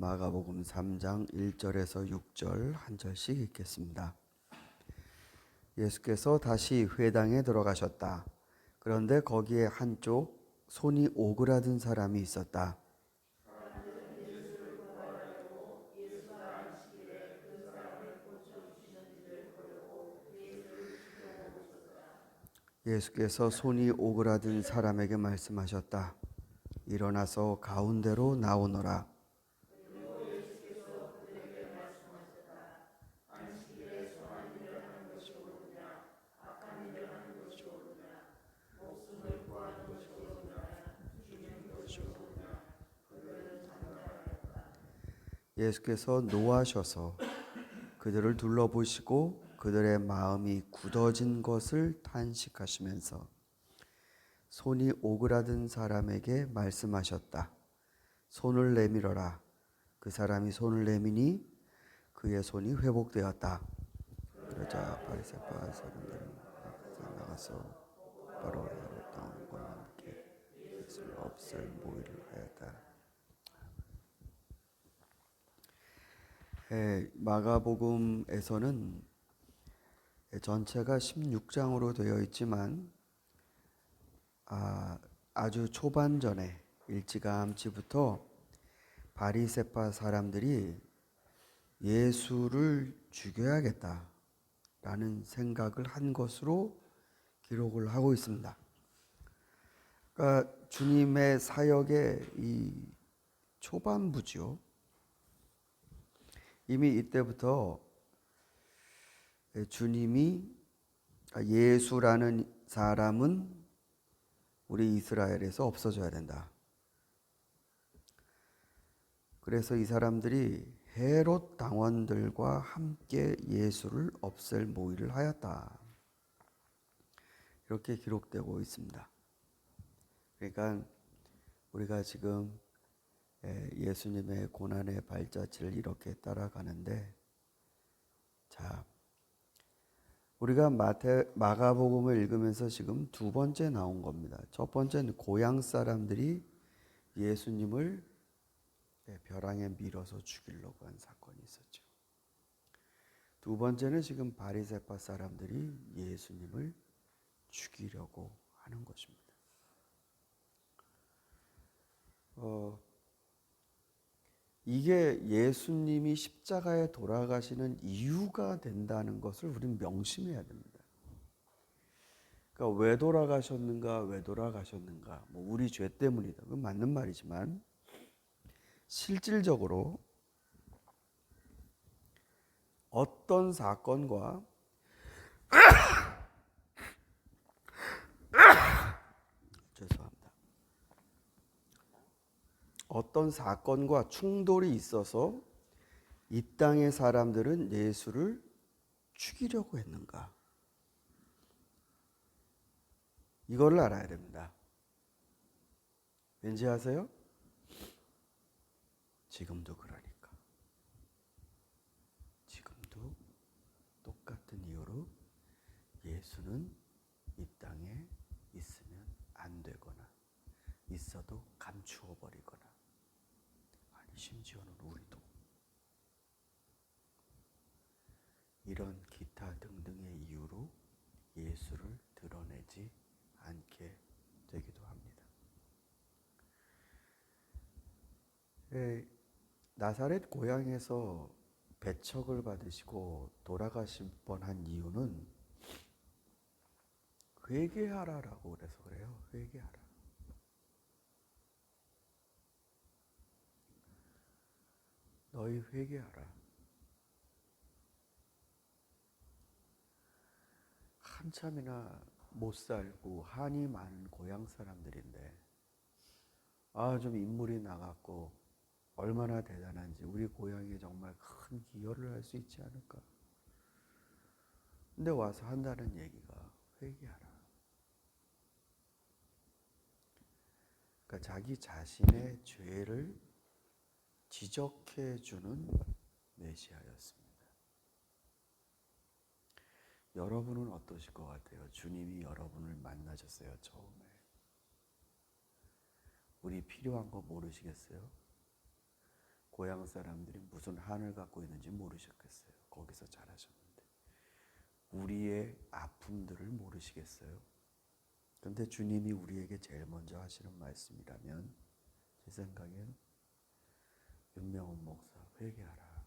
마가복음 3장 1절에서 6절 한 절씩 읽겠습니다. 예수께서 다시 회당에 들어가셨다. 그런데 거기에 한쪽 손이 오그라든 사람이 있었다. 예수께서 손이 오그라든 사람에게 말씀하셨다. 일어나서 가운데로 나오너라. 예수께서 노하셔서 그들을 둘러보시고 그들의 마음이 굳어진 것을 탄식하시면서 손이 오그라든 사람에게 말씀하셨다. 손을 내밀어라. 그 사람이 손을 내미니 그의 손이 회복되었다. 그러자 바리새파 사람들은 나가서 바로 헤롯 왕과 함께 예수를 없앨 모의를 하였다. 마가복음에서는 전체가 16장으로 되어 있지만 아주 초반전에 일찌감치부터 바리새파 사람들이 예수를 죽여야겠다라는 생각을 한 것으로 기록을 하고 있습니다. 그러니까 주님의 사역의 이 초반부죠. 이미 이때부터 주님이 예수라는 사람은 우리 이스라엘에서 없어져야 된다. 그래서 이 사람들이 헤롯 당원들과 함께 예수를 없앨 모의를 하였다. 이렇게 기록되고 있습니다. 그러니까 우리가 지금 예수님의 고난의 발자취를 이렇게 따라가는데, 자, 우리가 마가복음을 읽으면서 지금 두 번째 나온 겁니다. 첫 번째는 고향 사람들이 예수님을 벼랑에 밀어서 죽이려고 한 사건이 있었죠. 두 번째는 지금 바리새파 사람들이 예수님을 죽이려고 하는 것입니다. 이게 예수님이 십자가에 돌아가시는 이유가 된다는 것을 우리는 명심해야 됩니다. 그러니까 왜 돌아가셨는가, 뭐 우리 죄 때문이다. 그건 맞는 말이지만 실질적으로 어떤 사건과 죄송합니다. 어떤 사건과 충돌이 있어서 이 땅의 사람들은 예수를 죽이려고 했는가? 이거를 알아야 됩니다. 왠지 아세요? 지금도 그러니까. 지금도 똑같은 이유로 예수는 이 땅에 있으면 안 되거나 있어도 감추어 버리거나, 아니 심지어는 우리도 이런 기타 등등의 이유로 예수를 드러내지 않게 되기도 합니다. 나사렛 고향에서 배척을 받으시고 돌아가실 뻔한 이유는 회개하라라고 그래서 그래요. 회개하라. 너희 회개하라. 한참이나 못 살고 한이 많은 고향 사람들인데 좀 인물이 나갔고 얼마나 대단한지, 우리 고향에 정말 큰 기여를 할 수 있지 않을까. 근데 와서 한다는 얘기가 회개하라. 그러니까 자기 자신의 죄를 지적해 주는 메시아였습니다. 여러분은 어떠실 것 같아요? 주님이 여러분을 만나셨어요, 처음에. 우리 필요한 거 모르시겠어요? 고향 사람들이 무슨 한을 갖고 있는지 모르셨겠어요. 거기서 자라셨는데. 우리의 아픔들을 모르시겠어요? 근데 주님이 우리에게 제일 먼저 하시는 말씀이라면 제 생각엔 윤명훈 목사 회개하라.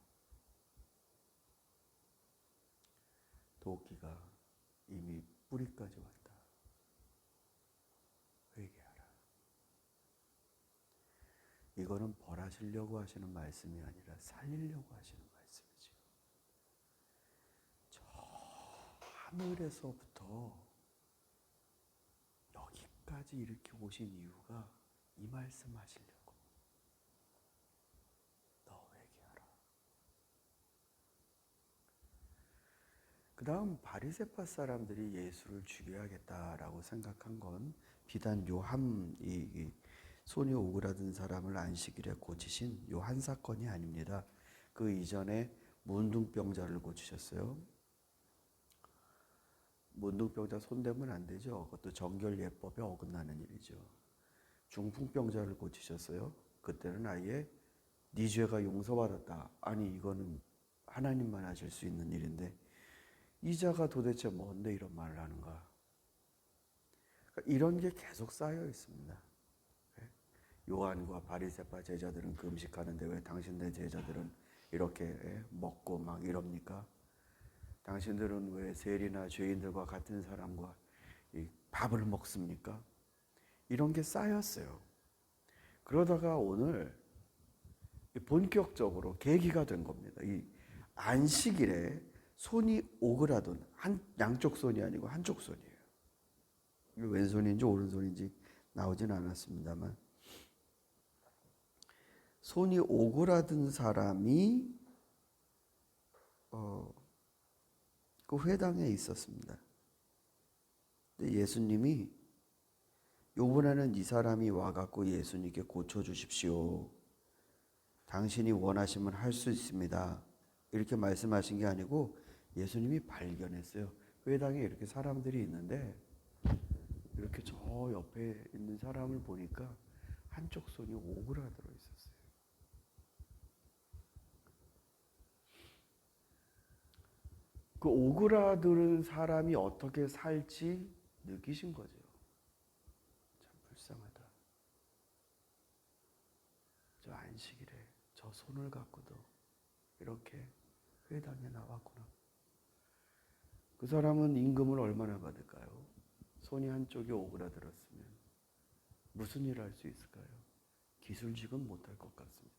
도끼가 이미 뿌리까지 왔다. 회개하라. 이거는 벌하시려고 하시는 말씀이 아니라 살리려고 하시는 말씀이지요. 저 하늘에서부터 여기까지 이렇게 오신 이유가 이 말씀 하시려고. 너 회개하라. 그 다음 바리새파 사람들이 예수를 죽여야겠다라고 생각한 건 비단 요한 이 손이 오그라든 사람을 안식일에 고치신 요 한 사건이 아닙니다. 그 이전에 문둥병자를 고치셨어요. 문둥병자 손대면 안 되죠. 그것도 정결예법에 어긋나는 일이죠. 중풍병자를 고치셨어요. 그때는 아예 네 죄가 용서받았다. 아니 이거는 하나님만 하실 수 있는 일인데 이 자가 도대체 뭔데 이런 말을 하는가. 그러니까 이런 게 계속 쌓여 있습니다. 요한과 바리새파 제자들은 금식하는데 왜 당신네 제자들은 이렇게 먹고 막 이럽니까? 당신들은 왜 세리나 죄인들과 같은 사람과 밥을 먹습니까? 이런 게 쌓였어요. 그러다가 오늘 본격적으로 계기가 된 겁니다. 이 안식일에 손이 오그라든 양쪽 손이 아니고 한쪽 손이에요. 왼손인지 오른손인지 나오진 않았습니다만 손이 오그라든 사람이 그 회당에 있었습니다. 근데 예수님이 이번에는 이 사람이 와갖고 예수님께 고쳐주십시오. 당신이 원하시면 할 수 있습니다. 이렇게 말씀하신 게 아니고 예수님이 발견했어요. 회당에 이렇게 사람들이 있는데 이렇게 저 옆에 있는 사람을 보니까 한쪽 손이 오그라들어 있었어요. 그 오그라드는 사람이 어떻게 살지 느끼신 거죠. 참 불쌍하다. 저 안식일에 저 손을 갖고도 이렇게 회당에 나왔구나. 그 사람은 임금을 얼마나 받을까요? 손이 한쪽이 오그라들었으면 무슨 일을 할 수 있을까요? 기술직은 못할 것 같습니다.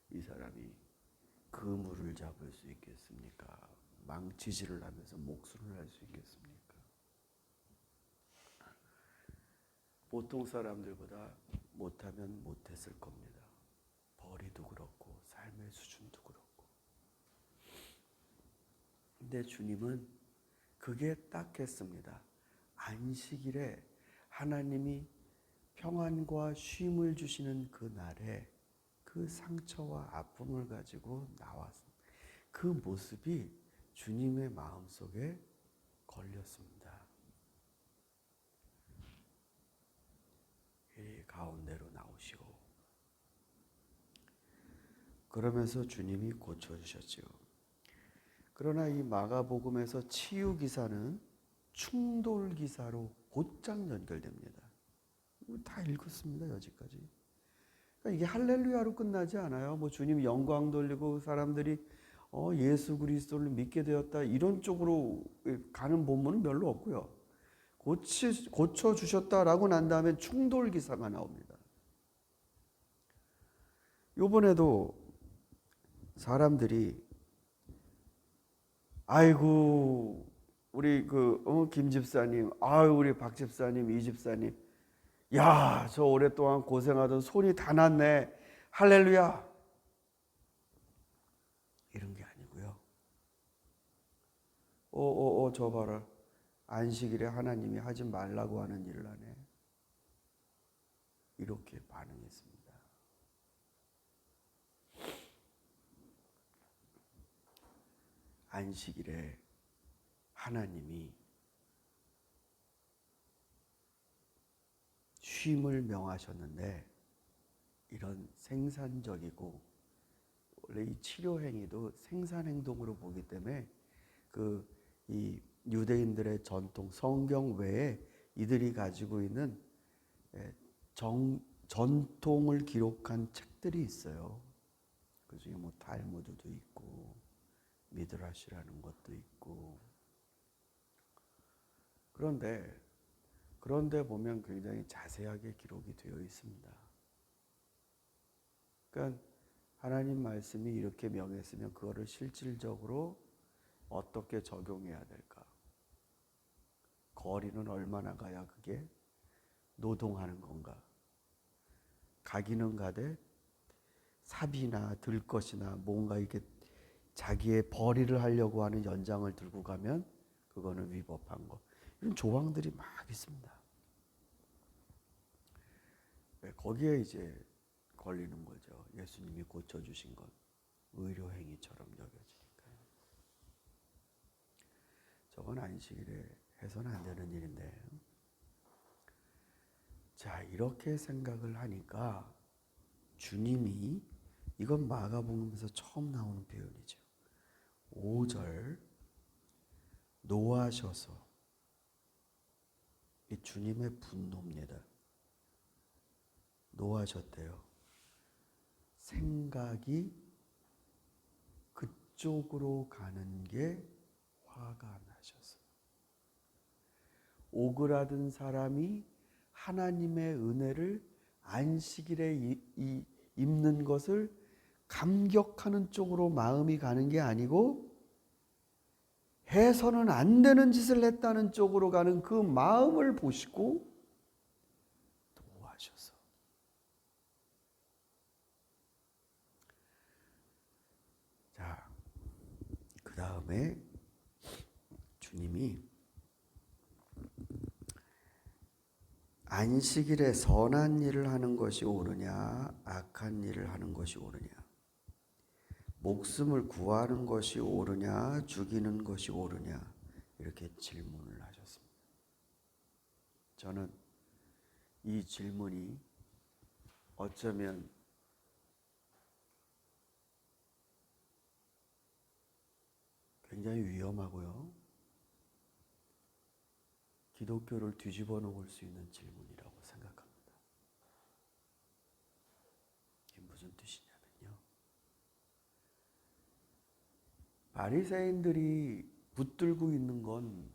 이 사람이 그물을 잡을 수 있겠습니까? 망치질을 하면서 목술을 할 수 있겠습니까? 보통 사람들보다 못하면 못했을 겁니다. 벌이도 그렇고 삶의 수준도 그렇고. 근데 주님은 그게 딱 했습니다. 안식일에 하나님이 평안과 쉼을 주시는 그 날에 그 상처와 아픔을 가지고 나왔습니다. 그 모습이 주님의 마음속에 걸렸습니다. 이 가운데로 나오시오. 그러면서 주님이 고쳐주셨지요. 그러나 이 마가복음에서 치유 기사는 충돌 기사로 곧장 연결됩니다. 다 읽었습니다. 여기까지. 그러니까 이게 할렐루야로 끝나지 않아요. 뭐 주님 영광 돌리고 사람들이 예수 그리스도를 믿게 되었다 이런 쪽으로 가는 본문은 별로 없고요. 고쳐주셨다라고 난 다음에 충돌 기사가 나옵니다. 이번에도 사람들이 아이고 우리 김 집사님, 아유 우리 박 집사님, 이 집사님, 야 저 오랫동안 고생하던 손이 다 났네. 할렐루야. 이런 게 아니고요. 저 봐라. 안식일에 하나님이 하지 말라고 하는 일을 하네. 이렇게 반응했습니다. 안식일에 하나님이 쉼을 명하셨는데 이런 생산적이고, 원래 이 치료 행위도 생산 행동으로 보기 때문에 이 유대인들의 전통 성경 외에 이들이 가지고 있는 전통을 기록한 책들이 있어요. 그 중에 뭐 탈무드도 있고 미드라시라는 것도 있고. 그런데 보면 굉장히 자세하게 기록이 되어 있습니다. 그러니까 하나님 말씀이 이렇게 명했으면 그거를 실질적으로 어떻게 적용해야 될까? 거리는 얼마나 가야 그게 노동하는 건가? 가기는 가되 삽이나 들것이나 뭔가 이렇게 자기의 벌이를 하려고 하는 연장을 들고 가면 그거는 위법한 거. 이런 조항들이 막 있습니다. 거기에 이제 걸리는 거죠. 예수님이 고쳐주신 건 의료 행위처럼 여겨지니까요. 저건 안식일에 해서는 안 되는 일인데. 자, 이렇게 생각을 하니까 주님이, 이건 마가복음에서 처음 나오는 표현이죠. 5절 노하셔서, 이 주님의 분노입니다. 노하셨대요. 생각이 그쪽으로 가는 게 화가 나셔서. 오그라든 사람이 하나님의 은혜를 안식일에 입는 것을 감격하는 쪽으로 마음이 가는 게 아니고 해서는 안 되는 짓을 했다는 쪽으로 가는 그 마음을 보시고 노하셔서. 자, 그 다음에 주님이 안식일에 선한 일을 하는 것이 옳으냐, 악한 일을 하는 것이 옳으냐, 목숨을 구하는 것이 옳으냐, 죽이는 것이 옳으냐, 이렇게 질문을 하셨습니다. 저는 이 질문이 어쩌면 굉장히 위험하고요, 기독교를 뒤집어 놓을 수 있는 질문이라고 생각합니다. 이게 무슨 뜻이냐면요, 바리새인들이 붙들고 있는 건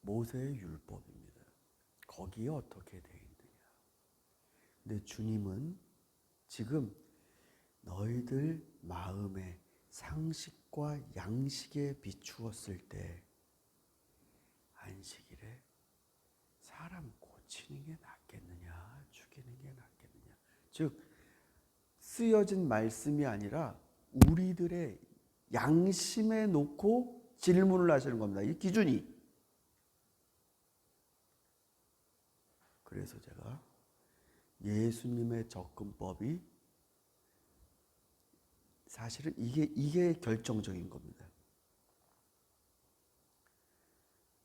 모세의 율법입니다. 거기에 어떻게 되어 있느냐. 근데 주님은 지금 너희들 마음의 상식과 양식에 비추었을 때 안식일에 사람 고치는 게 낫겠느냐, 죽이는 게 낫겠느냐. 즉 쓰여진 말씀이 아니라 우리들의 양심에 놓고 질문을 하시는 겁니다. 이 기준이. 그래서 제가 예수님의 접근법이 사실은 이게 결정적인 겁니다.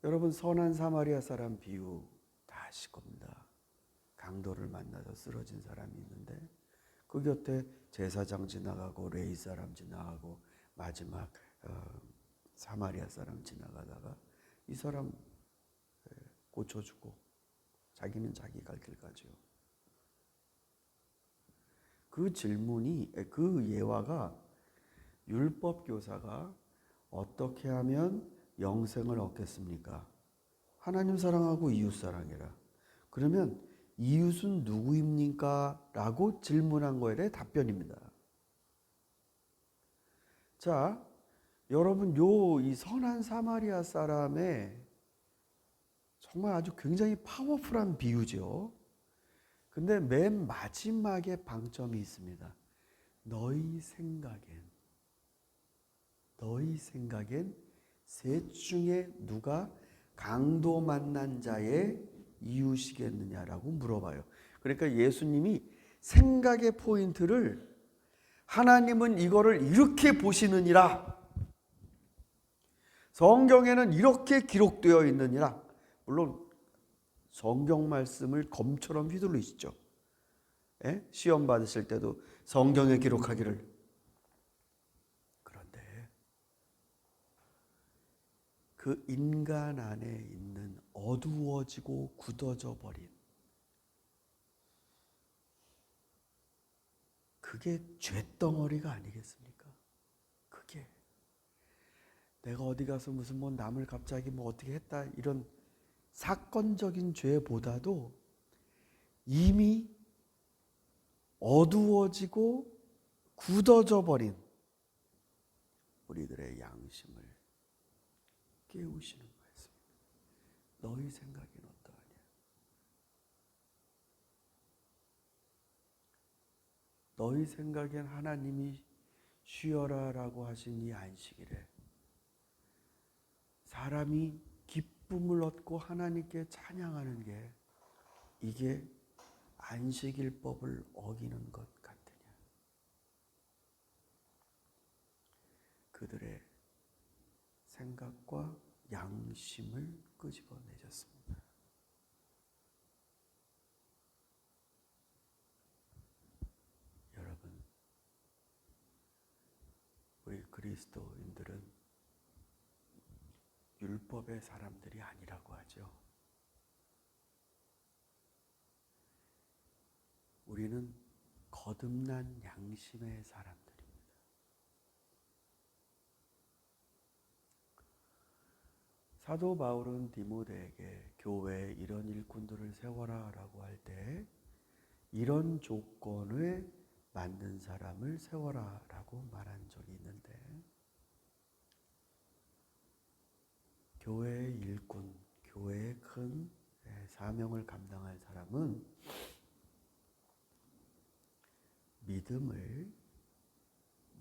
여러분, 선한 사마리아 사람 비유 다 아실 겁니다. 강도를 만나서 쓰러진 사람이 있는데 그 곁에 제사장 지나가고 레위 사람 지나가고 마지막 사마리아 사람 지나가다가 이 사람 고쳐주고 자기는 자기 갈 길 가죠. 그 질문이, 그 예화가 율법 교사가 어떻게 하면 영생을 얻겠습니까? 하나님 사랑하고 이웃 사랑해라. 그러면 이웃은 누구입니까? 라고 질문한 거에 대해 답변입니다. 자, 여러분, 이 선한 사마리아 사람의 정말 아주 굉장히 파워풀한 비유죠. 근데 맨 마지막에 방점이 있습니다. 너희 생각엔 셋 중에 누가 강도 만난 자의 이웃이겠느냐라고 물어봐요. 그러니까 예수님이 생각의 포인트를, 하나님은 이거를 이렇게 보시느니라, 성경에는 이렇게 기록되어 있느니라. 물론 성경 말씀을 검처럼 휘둘리시죠. 시험 받으실 때도 성경에 기록하기를. 그런데 그 인간 안에 있는 어두워지고 굳어져 버린 그게 죄덩어리가 아니겠습니까? 그게 내가 어디 가서 무슨 뭐 남을 갑자기 뭐 어떻게 했다 이런 사건적인 죄보다도 이미 어두워지고 굳어져 버린 우리들의 양심을 깨우시는 말씀입니다. 너희 생각엔 어떠하냐? 너희 생각엔 하나님이 쉬어라라고 하신 이 안식일에 사람이 기쁨을 얻고 하나님께 찬양하는 게 이게 안식일법을 어기는 것 같으냐? 그들의 생각과 양심을 끄집어내셨습니다. 여러분, 우리 그리스도인들은 율법의 사람들이 아니라고 하죠. 우리는 거듭난 양심의 사람들입니다. 사도 바울은 디모데에게 교회에 이런 일꾼들을 세워라라고 할 때 이런 조건에 맞는 사람을 세워라라고 말한 적이 있는데, 교회의 일꾼, 교회의 큰 사명을 감당할 사람은 믿음을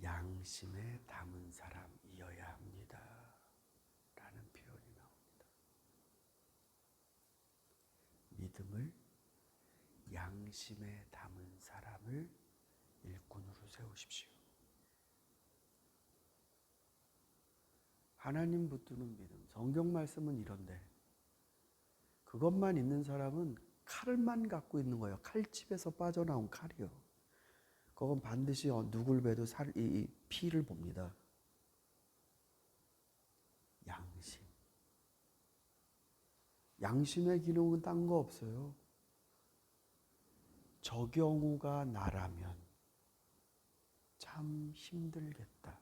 양심에 담은 사람이어야 합니다 라는 표현이 나옵니다. 믿음을 양심에 담은 사람을 일꾼으로 세우십시오. 하나님 붙드는 믿음, 성경 말씀은 이런데 그것만 있는 사람은 칼만 갖고 있는 거예요. 칼집에서 빠져나온 칼이요. 그건 반드시 누굴 봬도 이 피를 봅니다. 양심. 양심의 기능은 딴 거 없어요. 저 경우가 나라면 참 힘들겠다.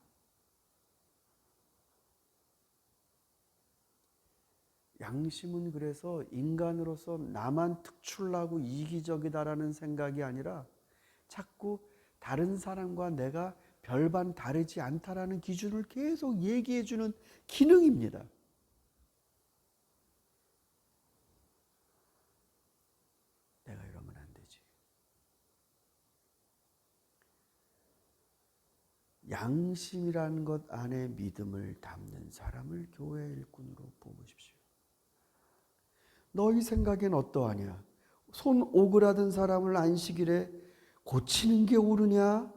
양심은 그래서 인간으로서 나만 특출나고 이기적이다라는 생각이 아니라 자꾸 다른 사람과 내가 별반 다르지 않다라는 기준을 계속 얘기해주는 기능입니다. 내가 이러면 안 되지. 양심이라는 것 안에 믿음을 담는 사람을 교회 일꾼으로 뽑으십시오. 너희 생각엔 어떠하냐? 손 오그라든 사람을 안식일에 고치는 게 옳으냐?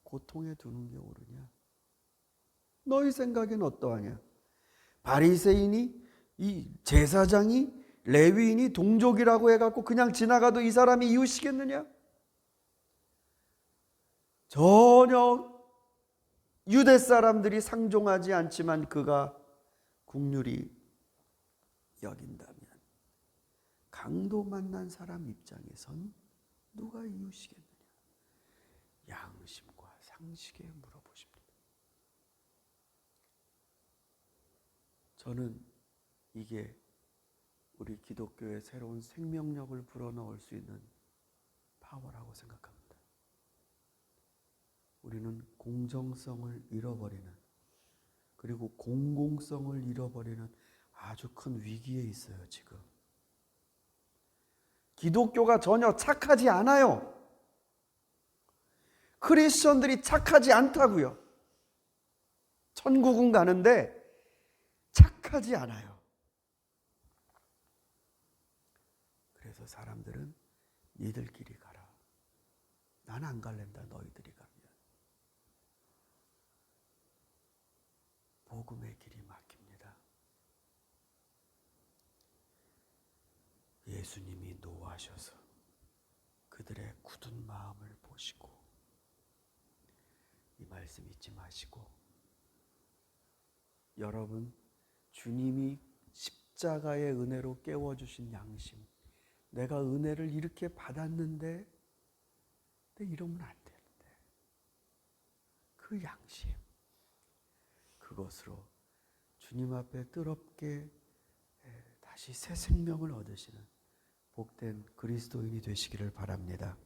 고통에 두는 게 옳으냐? 너희 생각엔 어떠하냐? 바리새인이, 이 제사장이, 레위인이 동족이라고 해갖고 그냥 지나가도 이 사람이 이웃이겠느냐? 전혀 유대 사람들이 상종하지 않지만 그가 국률이 여긴다면 강도 만난 사람 입장에선 누가 이웃이겠느냐? 양심과 상식에 물어보십니다. 저는 이게 우리 기독교의 새로운 생명력을 불어넣을 수 있는 파워라고 생각합니다. 우리는 공정성을 잃어버리는, 그리고 공공성을 잃어버리는 아주 큰 위기에 있어요, 지금. 기독교가 전혀 착하지 않아요. 크리스천들이 착하지 않다고요. 천국은 가는데 착하지 않아요. 그래서 사람들은 니들끼리 가라. 난 안 갈랜다, 너희들이 가면. 복음의 길이 막힙니다. 예수님이 노하셔서 그들의 굳은 마음을 보시고 이 말씀 잊지 마시고 여러분 주님이 십자가의 은혜로 깨워주신 양심 내가 은혜를 이렇게 받았는데 이러면 안 되는데 그 양심 그것으로 주님 앞에 뜨겁게 다시 새 생명을 얻으시는 복된 그리스도인이 되시기를 바랍니다.